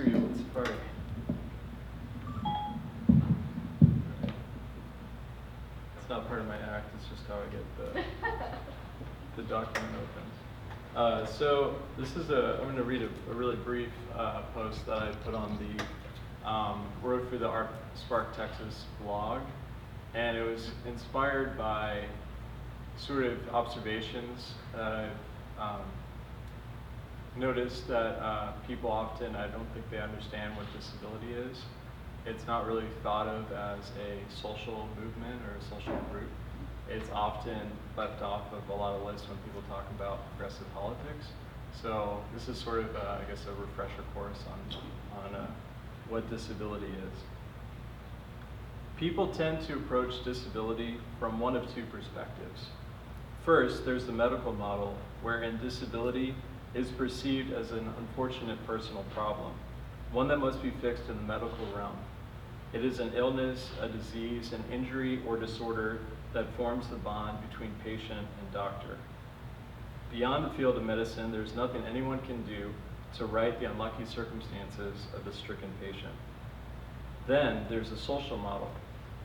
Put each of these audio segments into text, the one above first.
cereal at Safari. It's not part of my act, it's just how I get the document opens. So this is I'm going to read a really brief post that I put on the Road Through the Art Spark Texas blog, and it was inspired by sort of observations that I've noticed that people often, I don't think they understand what disability is. It's not really thought of as a social movement or a social group. It's often left off of a lot of lists when people talk about progressive politics. So this is sort of, I guess, a refresher course on what disability is. People tend to approach disability from one of two perspectives. First, there's the medical model, wherein disability is perceived as an unfortunate personal problem, one that must be fixed in the medical realm. It is an illness, a disease, an injury, or disorder that forms the bond between patient and doctor. Beyond the field of medicine, there's nothing anyone can do to right the unlucky circumstances of the stricken patient. Then there's a social model,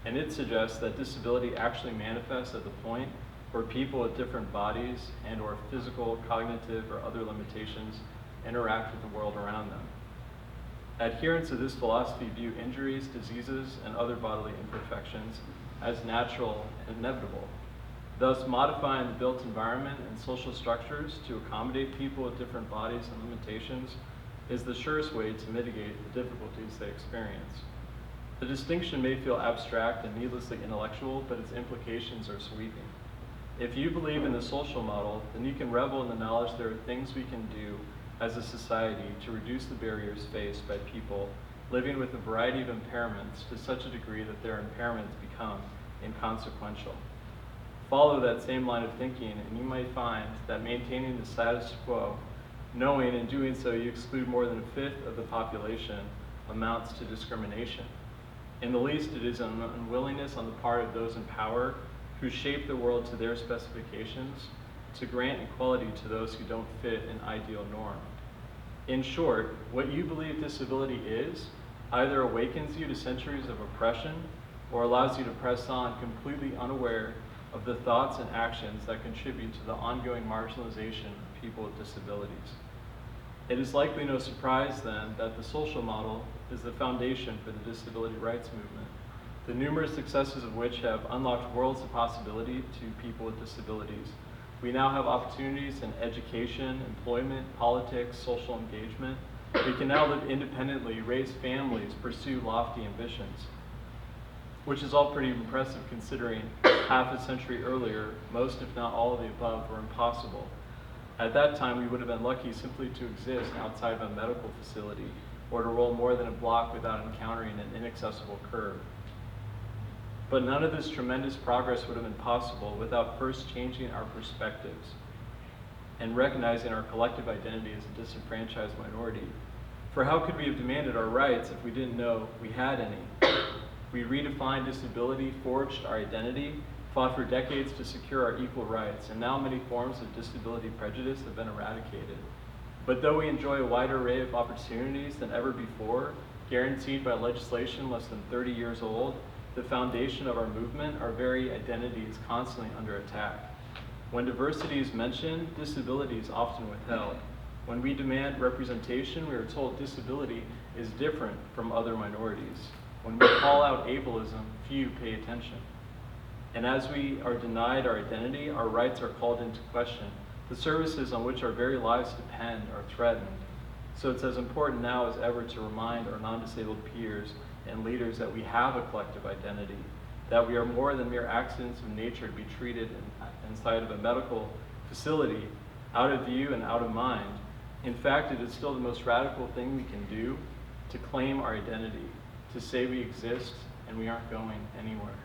and it suggests that disability actually manifests at the point where people with different bodies and or physical, cognitive, or other limitations interact with the world around them. Adherents of this philosophy view injuries, diseases, and other bodily imperfections as natural and inevitable, thus modifying the built environment and social structures to accommodate people with different bodies and limitations is the surest way to mitigate the difficulties they experience. The distinction may feel abstract and needlessly intellectual, but its implications are sweeping. If you believe in the social model, then you can revel in the knowledge there are things we can do as a society to reduce the barriers faced by people living with a variety of impairments to such a degree that their impairments become inconsequential. Follow that same line of thinking, and you might find that maintaining the status quo, knowing in doing so you exclude more than a fifth of the population, amounts to discrimination. In the least, it is an unwillingness on the part of those in power who shape the world to their specifications to grant equality to those who don't fit an ideal norm. In short, what you believe disability is either awakens you to centuries of oppression or allows you to press on completely unaware of the thoughts and actions that contribute to the ongoing marginalization of people with disabilities. It is likely no surprise then that the social model is the foundation for the disability rights movement, the numerous successes of which have unlocked worlds of possibility to people with disabilities. We now have opportunities in education, employment, politics, social engagement. We can now live independently, raise families, pursue lofty ambitions, which is all pretty impressive considering half a century earlier, most if not all of the above were impossible. At that time, we would have been lucky simply to exist outside of a medical facility or to roll more than a block without encountering an inaccessible curb. But none of this tremendous progress would have been possible without first changing our perspectives and recognizing our collective identity as a disenfranchised minority. For how could we have demanded our rights if we didn't know we had any? We redefined disability, forged our identity, fought for decades to secure our equal rights, and now many forms of disability prejudice have been eradicated. But though we enjoy a wide array of opportunities than ever before, guaranteed by legislation less than 30 years old, the foundation of our movement, our very identity, is constantly under attack. When diversity is mentioned, disability is often withheld. When we demand representation, we are told disability is different from other minorities. When we call out ableism, few pay attention. And as we are denied our identity, our rights are called into question. The services on which our very lives depend are threatened. So it's as important now as ever to remind our non-disabled peers and leaders that we have a collective identity, that we are more than mere accidents of nature to be treated inside of a medical facility, out of view and out of mind. In fact, it is still the most radical thing we can do to claim our identity, to say we exist and we aren't going anywhere.